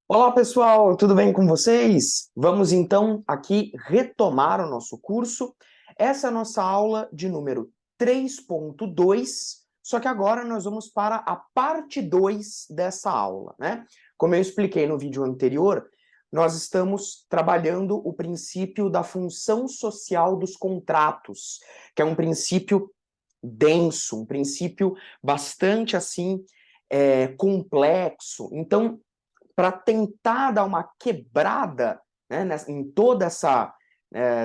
Olá, pessoal, tudo bem com vocês? Vamos então aqui retomar o nosso curso. Essa é a nossa aula de número 3.2, só que agora nós vamos para a parte 2 dessa aula, né? Como eu expliquei no vídeo anterior, nós estamos trabalhando o princípio da função social dos contratos, que é um princípio denso, um princípio bastante assim complexo. Então, para tentar dar uma quebrada, né, em toda essa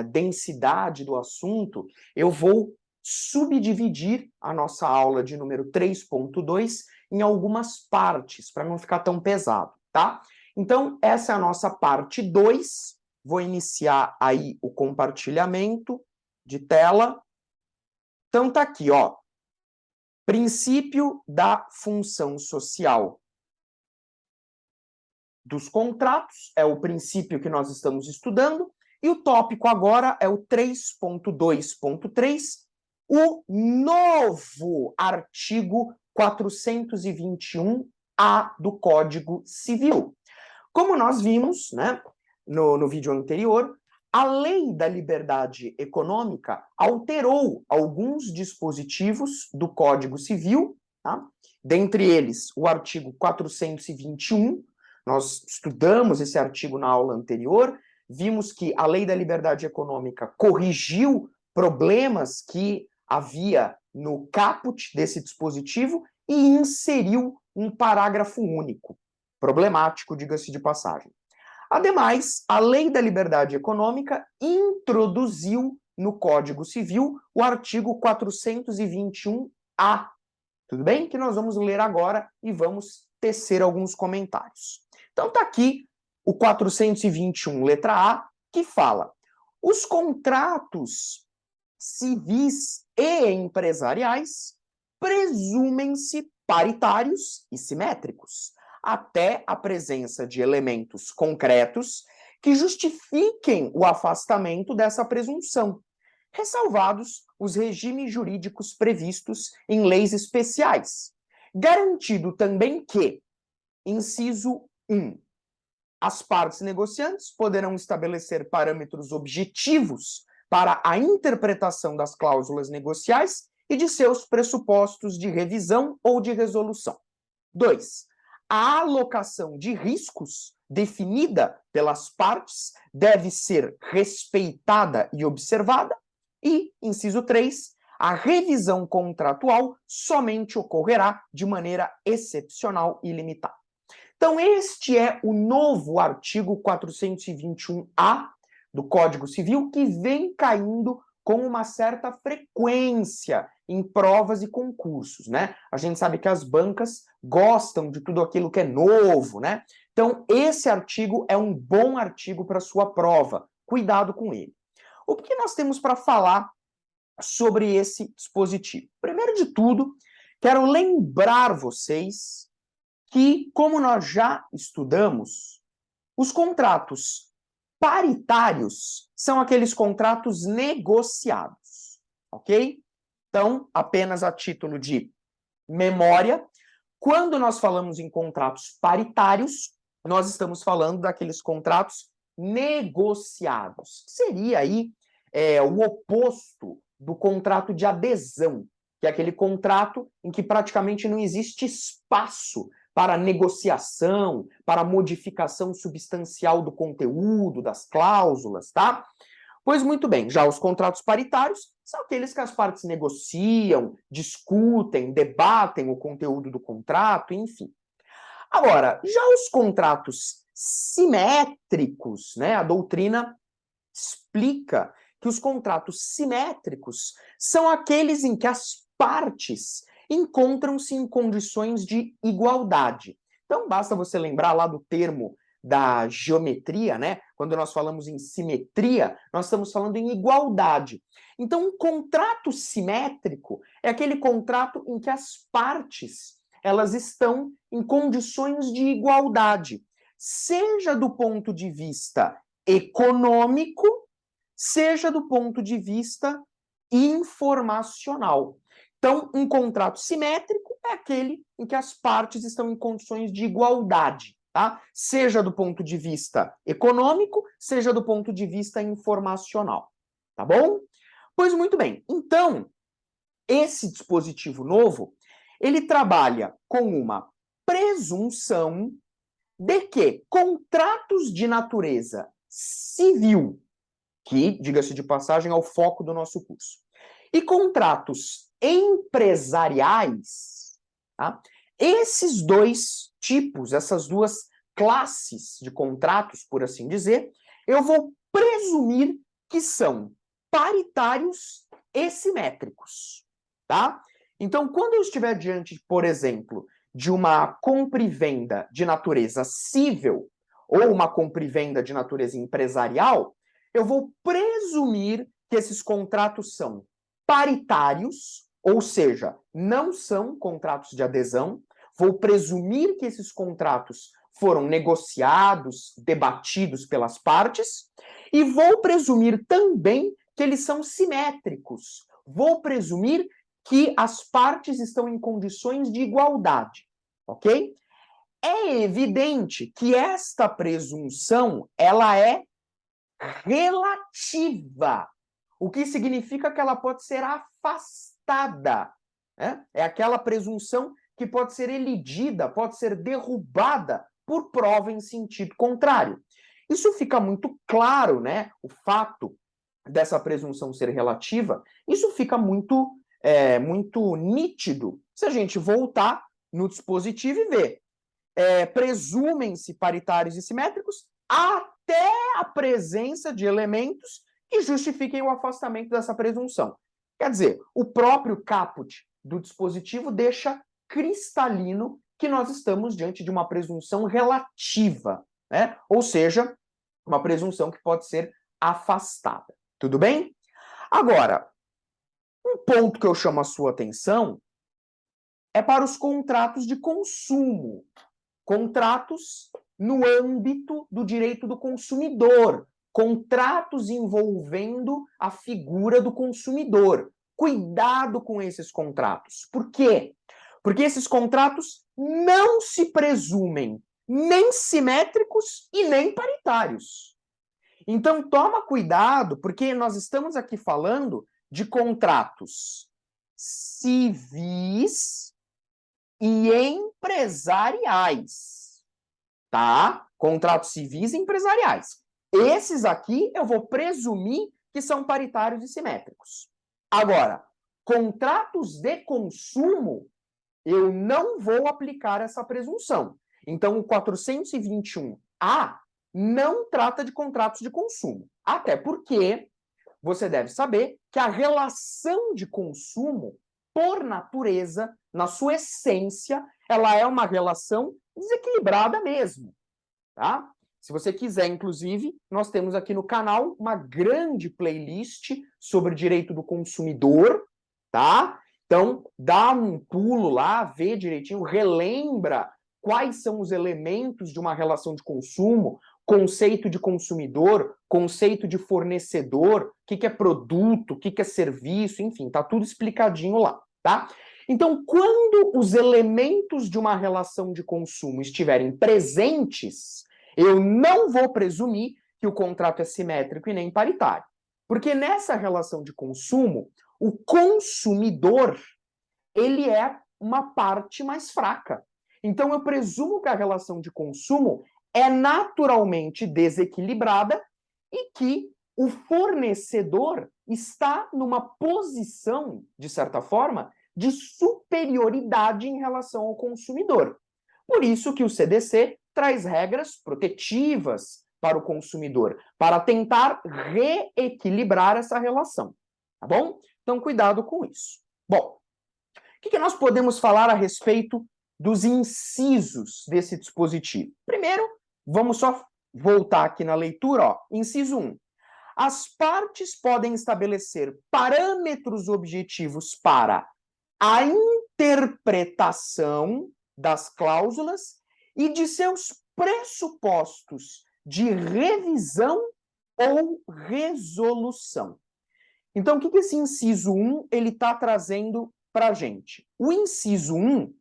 densidade do assunto, eu vou subdividir a nossa aula de número 3.2 em algumas partes, para não ficar tão pesado, tá? Então, essa é a nossa parte 2. Vou iniciar aí o compartilhamento de tela. Então, tá aqui, ó. Princípio da função social dos contratos, é o princípio que nós estamos estudando, e o tópico agora é o 3.2.3, o novo artigo 421-A do Código Civil. Como nós vimos, né, no vídeo anterior, a Lei da Liberdade Econômica alterou alguns dispositivos do Código Civil, tá? Dentre eles o artigo 421. Nós estudamos esse artigo na aula anterior, vimos que a Lei da Liberdade Econômica corrigiu problemas que havia no caput desse dispositivo e inseriu um parágrafo único. Problemático, diga-se de passagem. Ademais, a Lei da Liberdade Econômica introduziu no Código Civil o artigo 421-A. Tudo bem? Que nós vamos ler agora e vamos tecer alguns comentários. Então tá aqui o 421, letra A, que fala: os contratos civis e empresariais presumem-se paritários e simétricos, até a presença de elementos concretos que justifiquem o afastamento dessa presunção, ressalvados os regimes jurídicos previstos em leis especiais, garantido também que, inciso 1, as partes negociantes poderão estabelecer parâmetros objetivos para a interpretação das cláusulas negociais e de seus pressupostos de revisão ou de resolução. 2. A alocação de riscos definida pelas partes deve ser respeitada e observada. E, inciso 3, a revisão contratual somente ocorrerá de maneira excepcional e limitada. Então, este é o novo artigo 421-A do Código Civil, que vem caindo com uma certa frequência em provas e concursos, né? A gente sabe que as bancas gostam de tudo aquilo que é novo, né? Então, esse artigo é um bom artigo para sua prova. Cuidado com ele. O que nós temos para falar sobre esse dispositivo? Primeiro de tudo, quero lembrar vocês que, como nós já estudamos, os contratos paritários são aqueles contratos negociados, ok? Então, apenas a título de memória, quando nós falamos em contratos paritários, nós estamos falando daqueles contratos negociados, que seria aí o oposto do contrato de adesão, que é aquele contrato em que praticamente não existe espaço para negociação, para modificação substancial do conteúdo, das cláusulas, tá? Pois muito bem, já os contratos paritários são aqueles que as partes negociam, discutem, debatem o conteúdo do contrato, enfim. Agora, já os contratos simétricos, né? A doutrina explica que os contratos simétricos são aqueles em que as partes encontram-se em condições de igualdade. Então, basta você lembrar lá do termo da geometria, né? Quando nós falamos em simetria, nós estamos falando em igualdade. Então, um contrato simétrico é aquele contrato em que as partes elas estão em condições de igualdade, seja do ponto de vista econômico, seja do ponto de vista informacional. Então, um contrato simétrico é aquele em que as partes estão em condições de igualdade. tá? Seja do ponto de vista econômico, seja do ponto de vista informacional, tá bom? Pois muito bem, então, esse dispositivo novo, ele trabalha com uma presunção de que contratos de natureza civil, que, diga-se de passagem, é o foco do nosso curso, e contratos empresariais, tá? Esses dois tipos, essas duas classes de contratos, por assim dizer, eu vou presumir que são paritários e simétricos, tá? Então, quando eu estiver diante, por exemplo, de uma compra e venda de natureza civil ou uma compra e venda de natureza empresarial, eu vou presumir que esses contratos são paritários, ou seja, não são contratos de adesão. Vou presumir que esses contratos foram negociados, debatidos pelas partes, e vou presumir também que eles são simétricos. Vou presumir que as partes estão em condições de igualdade, ok? É evidente que esta presunção, ela é relativa, o que significa que ela pode ser afastada, né? É aquela presunção que pode ser elidida, pode ser derrubada por prova em sentido contrário. Isso fica muito claro, né? O fato dessa presunção ser relativa, isso fica muito nítido se a gente voltar no dispositivo e ver. Presumem-se paritários e simétricos até a presença de elementos que justifiquem o afastamento dessa presunção. Quer dizer, o próprio caput do dispositivo deixa cristalino que nós estamos diante de uma presunção relativa, né? Ou seja, uma presunção que pode ser afastada. Tudo bem? Agora, um ponto que eu chamo a sua atenção é para os contratos de consumo. Contratos no âmbito do direito do consumidor. Contratos envolvendo a figura do consumidor. Cuidado com esses contratos. Por quê? Porque esses contratos não se presumem nem simétricos e nem paritários. Então, toma cuidado, porque nós estamos aqui falando de contratos civis e empresariais, tá? Contratos civis e empresariais. Esses aqui eu vou presumir que são paritários e simétricos. Agora, contratos de consumo, eu não vou aplicar essa presunção. Então, o 421A não trata de contratos de consumo. Até porque você deve saber que a relação de consumo, por natureza, na sua essência, ela é uma relação desequilibrada mesmo, tá? Se você quiser, inclusive, nós temos aqui no canal uma grande playlist sobre direito do consumidor, tá? Então, dá um pulo lá, vê direitinho, relembra quais são os elementos de uma relação de consumo, conceito de consumidor, conceito de fornecedor, o que é produto, o que é serviço, enfim, tá tudo explicadinho lá, tá? Então, quando os elementos de uma relação de consumo estiverem presentes, eu não vou presumir que o contrato é simétrico e nem paritário. Porque nessa relação de consumo, o consumidor, ele é uma parte mais fraca. Então, eu presumo que a relação de consumo é naturalmente desequilibrada e que o fornecedor está numa posição, de certa forma, de superioridade em relação ao consumidor. Por isso que o CDC traz regras protetivas para o consumidor, para tentar reequilibrar essa relação, tá bom? Então, cuidado com isso. Bom, o que nós podemos falar a respeito dos incisos desse dispositivo? Primeiro, vamos só voltar aqui na leitura, ó. Inciso 1. As partes podem estabelecer parâmetros objetivos para a interpretação das cláusulas e de seus pressupostos de revisão ou resolução. Então, o que esse inciso 1 ele está trazendo para a gente? O inciso 1,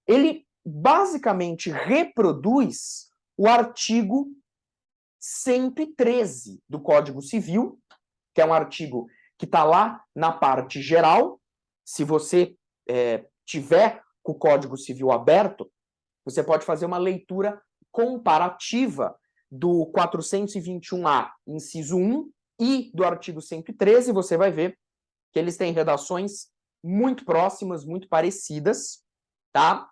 ele basicamente reproduz o artigo 113 do Código Civil, que é um artigo que está lá na parte geral. Se você tiver com o Código Civil aberto, você pode fazer uma leitura comparativa do 421A, inciso 1, e do artigo 113, você vai ver que eles têm redações muito próximas, muito parecidas, tá?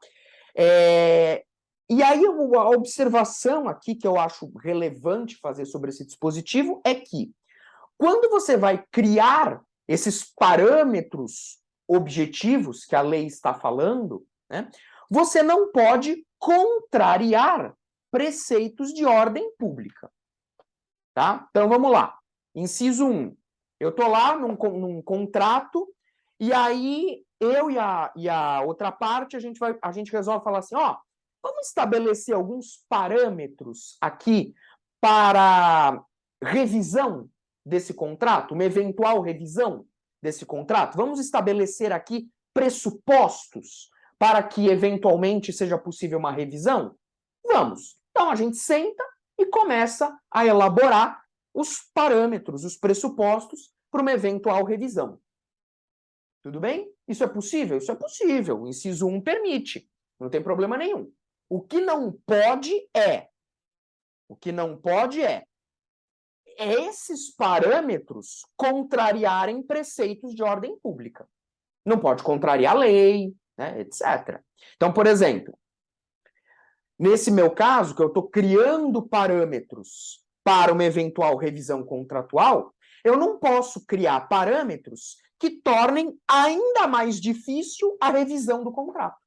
E aí, a observação aqui que eu acho relevante fazer sobre esse dispositivo é que, quando você vai criar esses parâmetros objetivos que a lei está falando, né, você não pode contrariar preceitos de ordem pública. Tá? Então, vamos lá. Inciso 1. Eu estou lá num contrato, e aí eu e a outra parte, a gente resolve falar assim, ó, vamos estabelecer alguns parâmetros aqui para revisão desse contrato, uma eventual revisão desse contrato. Vamos estabelecer aqui pressupostos para que eventualmente seja possível uma revisão? Vamos. Então a gente senta e começa a elaborar os parâmetros, os pressupostos para uma eventual revisão. Tudo bem? Isso é possível? Isso é possível. O inciso 1 permite. Não tem problema nenhum. O que não pode é esses parâmetros contrariarem preceitos de ordem pública. Não pode contrariar a lei, né, etc. Então, por exemplo, nesse meu caso, que eu estou criando parâmetros para uma eventual revisão contratual, eu não posso criar parâmetros que tornem ainda mais difícil a revisão do contrato.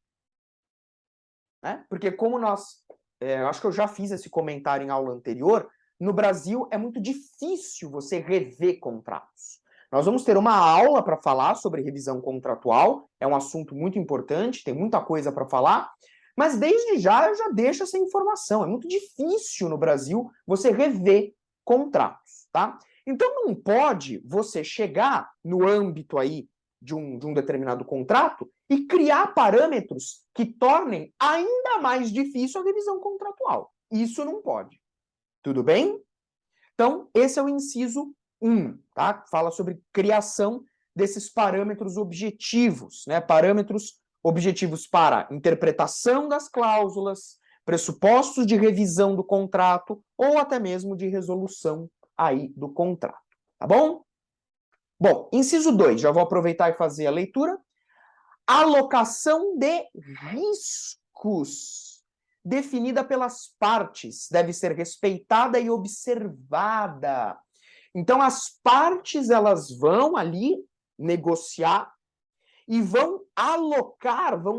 Né? Porque como eu acho que eu já fiz esse comentário em aula anterior, no Brasil é muito difícil você rever contratos. Nós vamos ter uma aula para falar sobre revisão contratual, é um assunto muito importante, tem muita coisa para falar, mas desde já eu já deixo essa informação. É muito difícil no Brasil você rever contratos, tá? Então não pode você chegar no âmbito aí de um determinado contrato e criar parâmetros que tornem ainda mais difícil a revisão contratual. Isso não pode. Tudo bem? Então, esse é o inciso 1, tá? Fala sobre criação desses parâmetros objetivos, né? Parâmetros objetivos para interpretação das cláusulas, pressupostos de revisão do contrato ou até mesmo de resolução aí do contrato, tá bom? Bom, inciso 2, já vou aproveitar e fazer a leitura. Alocação de riscos definida pelas partes deve ser respeitada e observada. Então, as partes, elas vão ali negociar e vão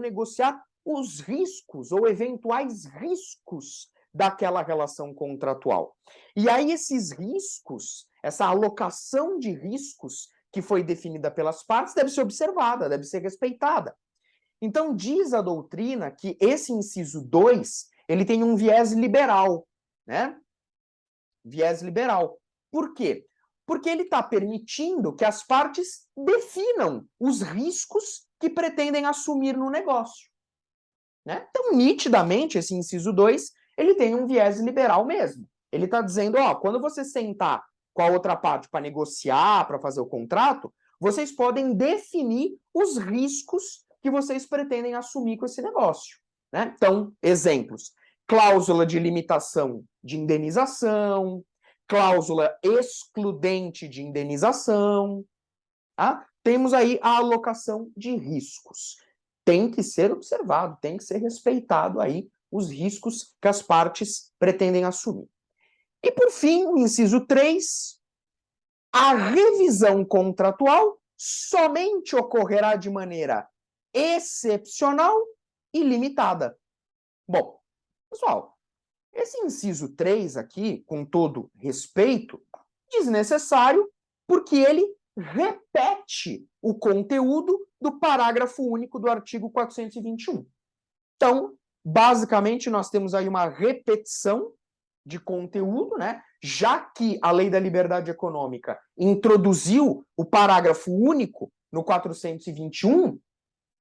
negociar os riscos ou eventuais riscos daquela relação contratual. E aí esses riscos, essa alocação de riscos que foi definida pelas partes deve ser observada, deve ser respeitada. Então diz a doutrina que esse inciso 2, ele tem um viés liberal, né? Viés liberal. Por quê? Porque ele está permitindo que as partes definam os riscos que pretendem assumir no negócio. Né? Então, nitidamente, esse inciso 2, ele tem um viés liberal mesmo. Ele está dizendo, ó, quando você sentar com a outra parte para negociar, para fazer o contrato, vocês podem definir os riscos que vocês pretendem assumir com esse negócio. Né? Então, exemplos. Cláusula de limitação de indenização, cláusula excludente de indenização. Tá? Temos aí a alocação de riscos. Tem que ser observado, tem que ser respeitado aí os riscos que as partes pretendem assumir. E, por fim, o inciso 3, a revisão contratual somente ocorrerá de maneira excepcional e limitada. Bom, pessoal, esse inciso 3 aqui, com todo respeito, desnecessário, porque ele repete o conteúdo do parágrafo único do artigo 421. Então, basicamente, nós temos aí uma repetição de conteúdo, né? Já que a Lei da Liberdade Econômica introduziu o parágrafo único no 421,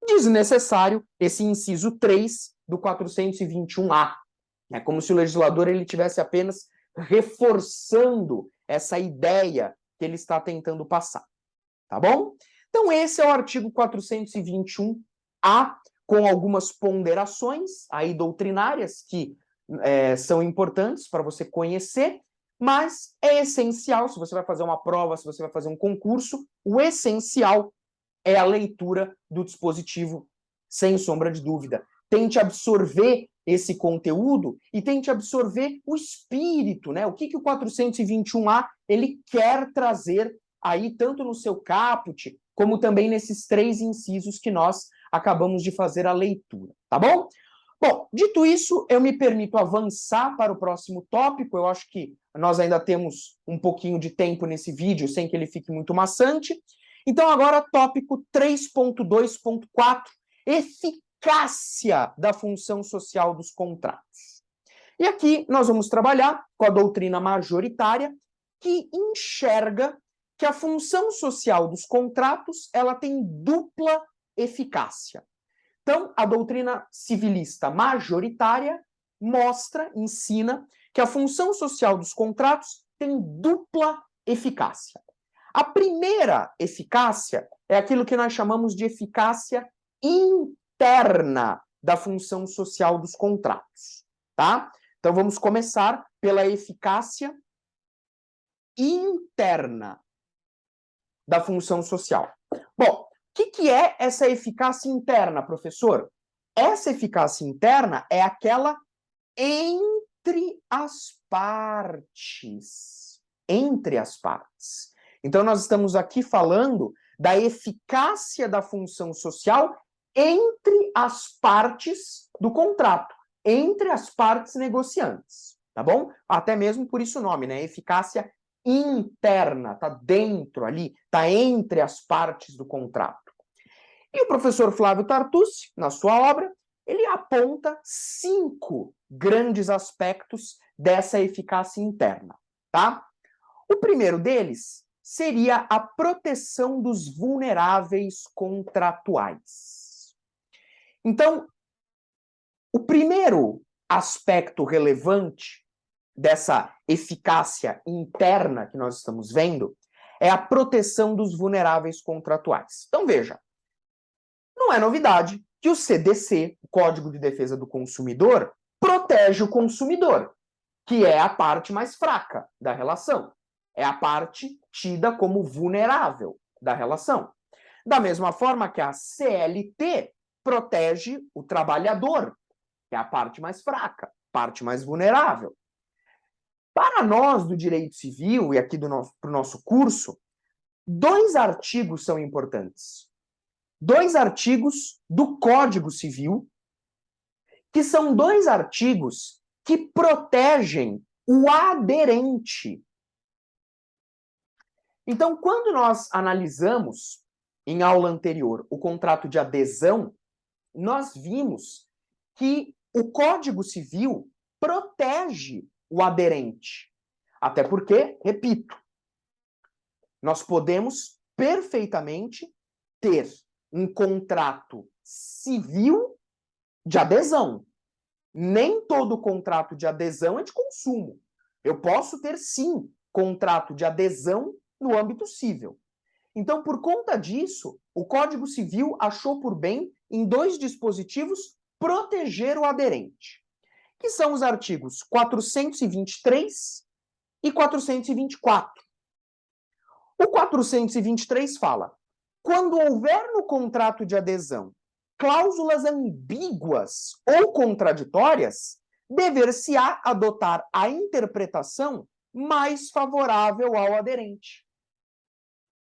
desnecessário esse inciso 3 do 421A, É como se o legislador ele tivesse apenas reforçando essa ideia que ele está tentando passar, tá bom? Então esse é o artigo 421-A, com algumas ponderações aí doutrinárias que são importantes para você conhecer, mas é essencial, se você vai fazer uma prova, se você vai fazer um concurso, o essencial é a leitura do dispositivo, sem sombra de dúvida. Tente absorver esse conteúdo e tente absorver o espírito, né? O que o 421-A ele quer trazer aí, tanto no seu caput, como também nesses 3 incisos que nós acabamos de fazer a leitura, tá bom? Bom, dito isso, eu me permito avançar para o próximo tópico. Eu acho que nós ainda temos um pouquinho de tempo nesse vídeo, sem que ele fique muito maçante. Então, agora, tópico 3.2.4, eficácia da função social dos contratos. E aqui nós vamos trabalhar com a doutrina majoritária, que enxerga que a função social dos contratos ela tem dupla eficácia. Então, a doutrina civilista majoritária mostra, ensina, que a função social dos contratos tem dupla eficácia. A primeira eficácia é aquilo que nós chamamos de eficácia interna da função social dos contratos, tá? Então, vamos começar pela eficácia interna da função social. Bom, o que é essa eficácia interna, professor? Essa eficácia interna é aquela entre as partes. Entre as partes. Então, nós estamos aqui falando da eficácia da função social entre as partes do contrato, entre as partes negociantes, tá bom? Até mesmo por isso o nome, né? Eficácia interna, tá dentro ali, tá entre as partes do contrato. E o professor Flávio Tartucci, na sua obra, ele aponta 5 grandes aspectos dessa eficácia interna, tá? O primeiro deles seria a proteção dos vulneráveis contratuais. Então, o primeiro aspecto relevante dessa eficácia interna que nós estamos vendo é a proteção dos vulneráveis contratuais. Então, veja, não é novidade que o CDC, o Código de Defesa do Consumidor, protege o consumidor, que é a parte mais fraca da relação. É a parte tida como vulnerável da relação. Da mesma forma que a CLT protege o trabalhador, que é a parte mais fraca, parte mais vulnerável. Para nós do direito civil e aqui para o nosso curso, 2 artigos são importantes. 2 artigos do Código Civil, que são 2 artigos que protegem o aderente. Então, quando nós analisamos, em aula anterior, o contrato de adesão, nós vimos que o Código Civil protege o aderente. Até porque, repito, nós podemos perfeitamente ter um contrato civil de adesão. Nem todo contrato de adesão é de consumo. Eu posso ter, sim, contrato de adesão no âmbito civil. Então, por conta disso, o Código Civil achou por bem, em 2 dispositivos, proteger o aderente, que são os artigos 423 e 424. O 423 fala: quando houver no contrato de adesão cláusulas ambíguas ou contraditórias, dever-se-á adotar a interpretação mais favorável ao aderente.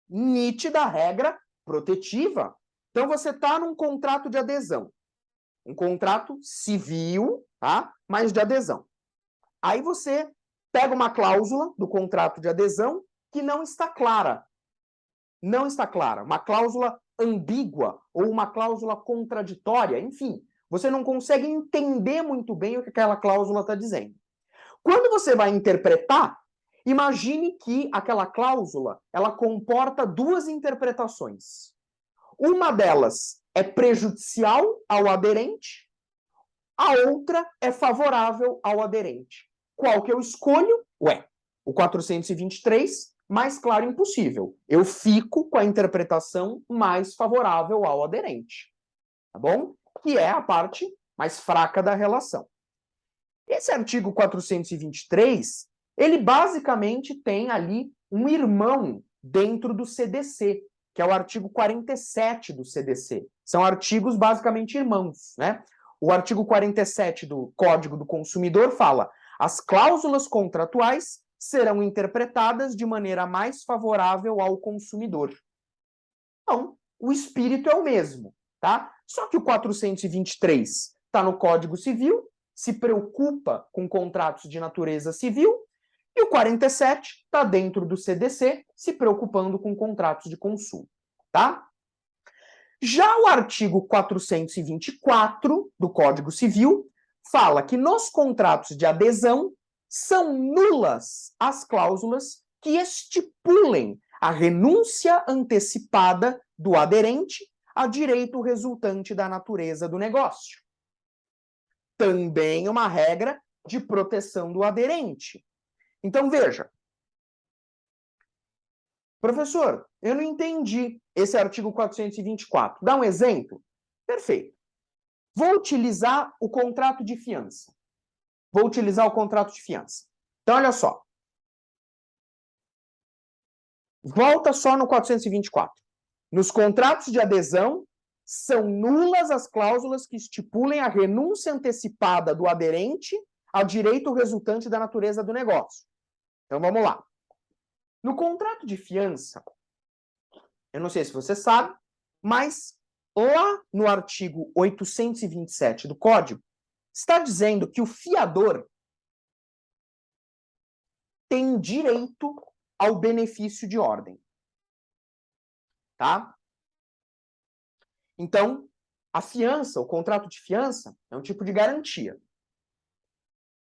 Nítida regra protetiva. Então, você está num contrato de adesão. Um contrato civil, tá? Mas de adesão. Aí você pega uma cláusula do contrato de adesão que não está clara. Não está clara. Uma cláusula ambígua ou uma cláusula contraditória, enfim. Você não consegue entender muito bem o que aquela cláusula está dizendo. Quando você vai interpretar, imagine que aquela cláusula ela comporta 2 interpretações. Uma delas é prejudicial ao aderente, a outra é favorável ao aderente. Qual que eu escolho? Ué, o 423, mais claro impossível. Eu fico com a interpretação mais favorável ao aderente. Tá bom? Que é a parte mais fraca da relação. Esse artigo 423, ele basicamente tem ali um irmão dentro do CDC, que é o artigo 47 do CDC. São artigos basicamente irmãos, né? O artigo 47 do Código do Consumidor fala: as cláusulas contratuais serão interpretadas de maneira mais favorável ao consumidor. Então, o espírito é o mesmo, tá? Só que o 423 está no Código Civil, se preocupa com contratos de natureza civil, e o 47 está dentro do CDC, se preocupando com contratos de consumo, tá? Já o artigo 424 do Código Civil fala que nos contratos de adesão são nulas as cláusulas que estipulem a renúncia antecipada do aderente a direito resultante da natureza do negócio. Também uma regra de proteção do aderente. Então, veja. Professor, eu não entendi esse artigo 424. Dá um exemplo? Perfeito. Vou utilizar o contrato de fiança. Então, olha só. Volta só no 424. Nos contratos de adesão, são nulas as cláusulas que estipulem a renúncia antecipada do aderente ao direito resultante da natureza do negócio. Então, vamos lá. No contrato de fiança, eu não sei se você sabe, mas lá no artigo 827 do Código, está dizendo que o fiador tem direito ao benefício de ordem. Tá? Então, a fiança, o contrato de fiança, é um tipo de garantia.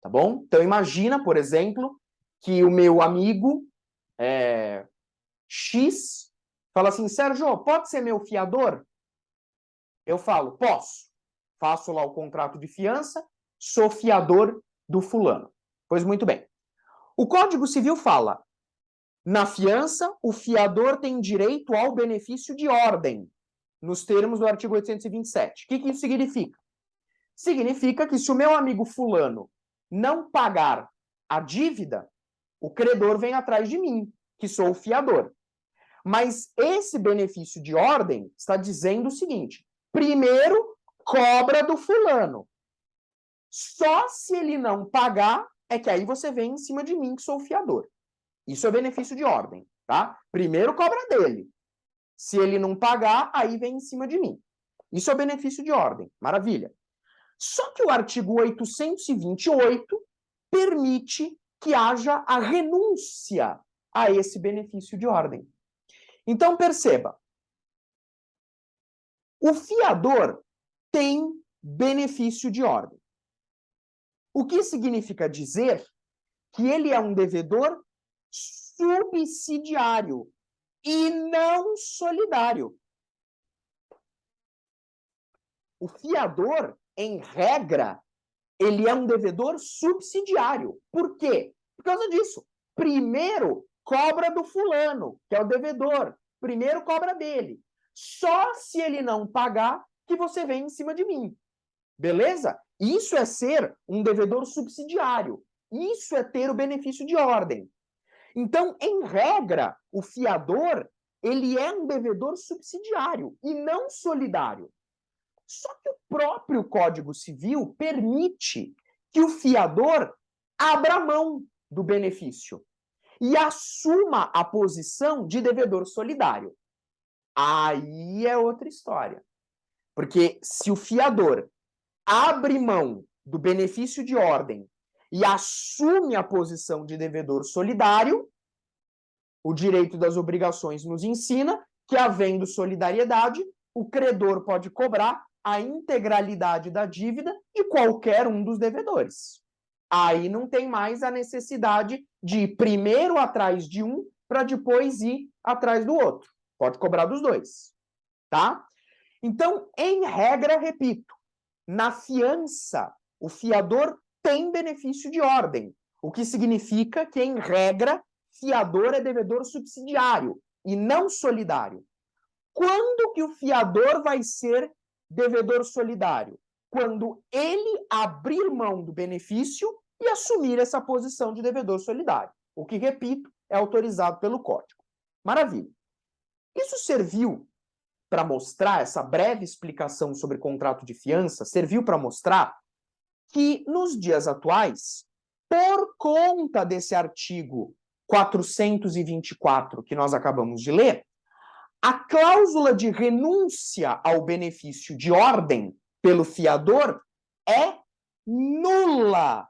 Tá bom? Então, imagina, por exemplo, que o meu amigo X fala assim: Sérgio, pode ser meu fiador? Eu falo: posso. Faço lá o contrato de fiança, sou fiador do fulano. Pois muito bem. O Código Civil fala: na fiança, o fiador tem direito ao benefício de ordem, nos termos do artigo 827. O que isso significa? Significa que se o meu amigo fulano não pagar a dívida, o credor vem atrás de mim, que sou o fiador. Mas esse benefício de ordem está dizendo o seguinte: primeiro, cobra do fulano. Só se ele não pagar, é que aí você vem em cima de mim, que sou o fiador. Isso é benefício de ordem, tá? Primeiro cobra dele. Se ele não pagar, aí vem em cima de mim. Isso é benefício de ordem. Maravilha. Só que o artigo 828 permite que haja a renúncia a esse benefício de ordem. Então, perceba. O fiador tem benefício de ordem. O que significa dizer que ele é um devedor subsidiário e não solidário. O fiador, em regra, ele é um devedor subsidiário. Por quê? Por causa disso. Primeiro, cobra do fulano, que é o devedor. Primeiro, cobra dele. Só se ele não pagar que você vem em cima de mim. Beleza? Isso é ser um devedor subsidiário. Isso é ter o benefício de ordem. Então, em regra, o fiador, ele é um devedor subsidiário e não solidário. Só que o próprio Código Civil permite que o fiador abra mão do benefício e assuma a posição de devedor solidário. Aí é outra história. Porque se o fiador abre mão do benefício de ordem e assume a posição de devedor solidário, o direito das obrigações nos ensina que, havendo solidariedade, o credor pode cobrar a integralidade da dívida e qualquer um dos devedores. Aí não tem mais a necessidade de ir primeiro atrás de um para depois ir atrás do outro. Pode cobrar dos dois, tá? Então, em regra, repito, na fiança, o fiador tem benefício de ordem, o que significa que, em regra, fiador é devedor subsidiário e não solidário. Quando que o fiador vai ser devedor solidário? Quando ele abrir mão do benefício e assumir essa posição de devedor solidário, o que, repito, é autorizado pelo Código. Maravilha. Isso serviu para mostrar, essa breve explicação sobre contrato de fiança, serviu para mostrar que, nos dias atuais, por conta desse artigo 424 que nós acabamos de ler, a cláusula de renúncia ao benefício de ordem pelo fiador é nula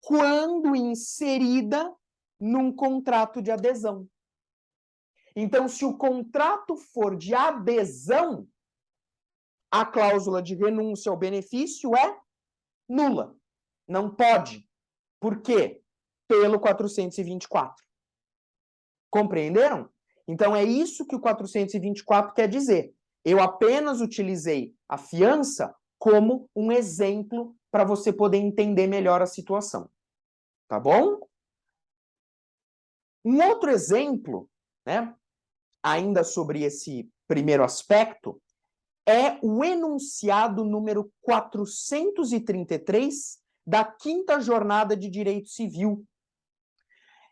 quando inserida num contrato de adesão. Então, se o contrato for de adesão, a cláusula de renúncia ao benefício é nula. Não pode. Por quê? Pelo 424. Compreenderam? Então, é isso que o 424 quer dizer. Eu apenas utilizei a fiança como um exemplo para você poder entender melhor a situação. Tá bom? Um outro exemplo, né, ainda sobre esse primeiro aspecto, é o enunciado número 433 da 5ª Jornada de Direito Civil.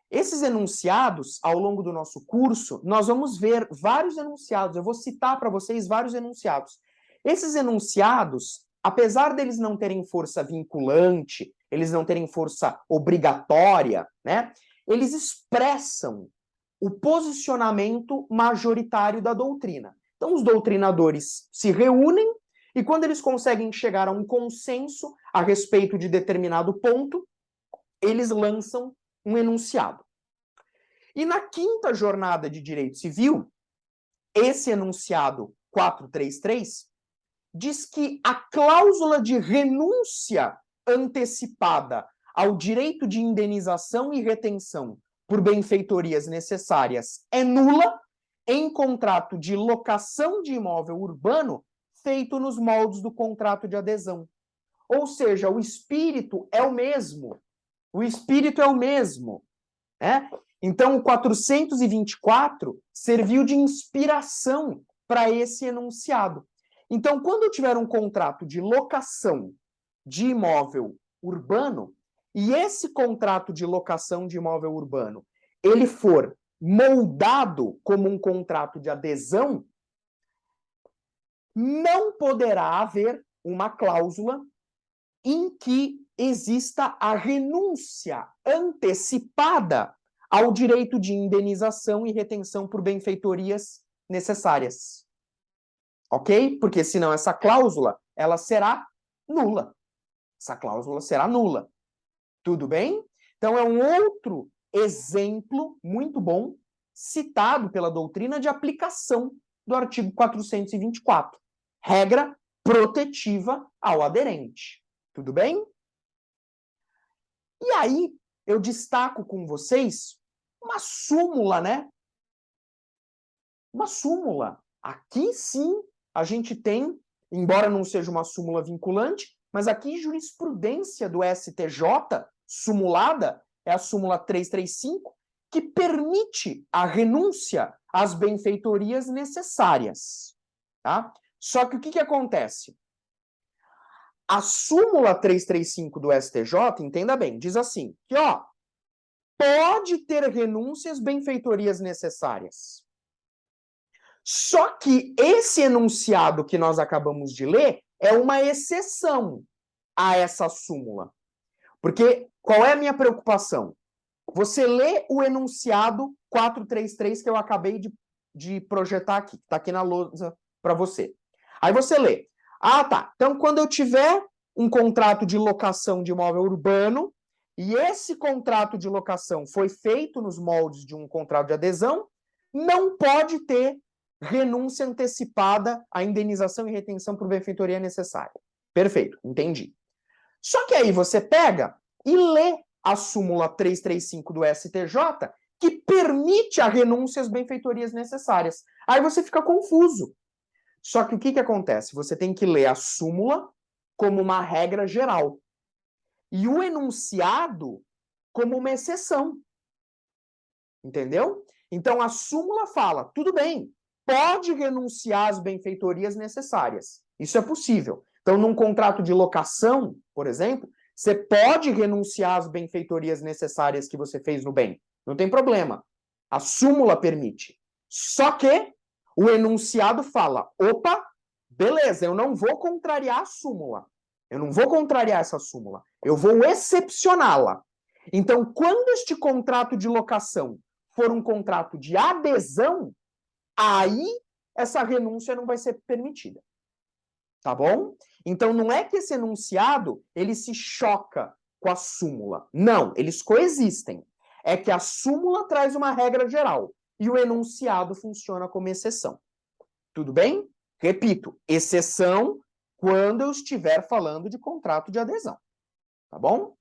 Esses enunciados, ao longo do nosso curso, nós vamos ver vários enunciados. Eu vou citar para vocês vários enunciados. Esses enunciados, apesar deles não terem força vinculante, eles não terem força obrigatória, né, eles expressam o posicionamento majoritário da doutrina. Então, os doutrinadores se reúnem e, quando eles conseguem chegar a um consenso a respeito de determinado ponto, eles lançam um enunciado. E na 5ª Jornada de Direito Civil, esse enunciado 433 diz que a cláusula de renúncia antecipada ao direito de indenização e retenção por benfeitorias necessárias é nula em contrato de locação de imóvel urbano feito nos moldes do contrato de adesão. Ou seja, o espírito é o mesmo. O espírito é o mesmo, né? Então, o 424 serviu de inspiração para esse enunciado. Então, quando eu tiver um contrato de locação de imóvel urbano, e esse contrato de locação de imóvel urbano, ele for moldado como um contrato de adesão, não poderá haver uma cláusula em que exista a renúncia antecipada ao direito de indenização e retenção por benfeitorias necessárias. Ok? Porque senão essa cláusula, ela será nula. Essa cláusula será nula. Tudo bem? Então é um outro exemplo muito bom citado pela doutrina de aplicação do artigo 424. Regra protetiva ao aderente. Tudo bem? E aí, eu destaco com vocês uma súmula, né? Uma súmula. Aqui sim a gente tem, embora não seja uma súmula vinculante, mas aqui jurisprudência do STJ, sumulada, é a súmula 335, que permite a renúncia às benfeitorias necessárias. Tá? Só que o que acontece? A súmula 335 do STJ, entenda bem, diz assim, que ó, pode ter renúncias benfeitorias necessárias. Só que esse enunciado que nós acabamos de ler é uma exceção a essa súmula. Porque qual é a minha preocupação? Você lê o enunciado 433 que eu acabei de projetar aqui, que está aqui na lousa para você. Aí você lê. Ah, tá. Então, quando eu tiver um contrato de locação de imóvel urbano, e esse contrato de locação foi feito nos moldes de um contrato de adesão, não pode ter renúncia antecipada à indenização e retenção por benfeitoria necessária. Perfeito, entendi. Só que aí você pega e lê a súmula 335 do STJ, que permite a renúncia às benfeitorias necessárias. Aí você fica confuso. Só que o que acontece? Você tem que ler a súmula como uma regra geral. E o enunciado como uma exceção. Entendeu? Então, a súmula fala, tudo bem, pode renunciar às benfeitorias necessárias. Isso é possível. Então, num contrato de locação, por exemplo, você pode renunciar às benfeitorias necessárias que você fez no bem. Não tem problema. A súmula permite. Só que o enunciado fala, opa, beleza, eu não vou contrariar a súmula. Eu não vou contrariar essa súmula. Eu vou excepcioná-la. Então, quando este contrato de locação for um contrato de adesão, aí essa renúncia não vai ser permitida. Tá bom? Então, não é que esse enunciado ele se choca com a súmula. Não, eles coexistem. É que a súmula traz uma regra geral e o enunciado funciona como exceção. Tudo bem? Repito, exceção quando eu estiver falando de contrato de adesão. Tá bom?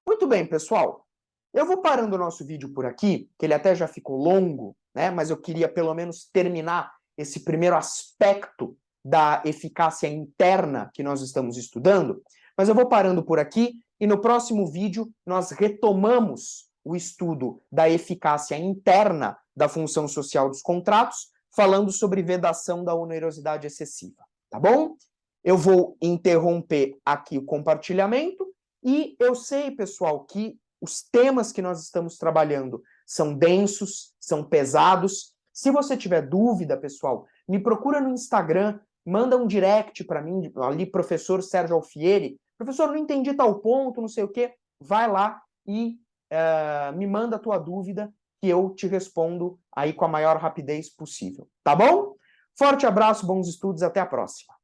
Muito bem, pessoal. Eu vou parando o nosso vídeo por aqui, que ele até já ficou longo, né? Mas eu queria pelo menos terminar esse primeiro aspecto da eficácia interna que nós estamos estudando. Mas eu vou parando por aqui e no próximo vídeo nós retomamos o estudo da eficácia interna da função social dos contratos, falando sobre vedação da onerosidade excessiva, tá bom? Eu vou interromper aqui o compartilhamento e eu sei, pessoal, que os temas que nós estamos trabalhando são densos, são pesados. Se você tiver dúvida, pessoal, me procura no Instagram, manda um direct para mim, ali, professor Sérgio Alfieri. Professor, não entendi tal ponto, não sei o quê. Vai lá e me manda a tua dúvida, que eu te respondo aí com a maior rapidez possível. Tá bom? Forte abraço, bons estudos, até a próxima.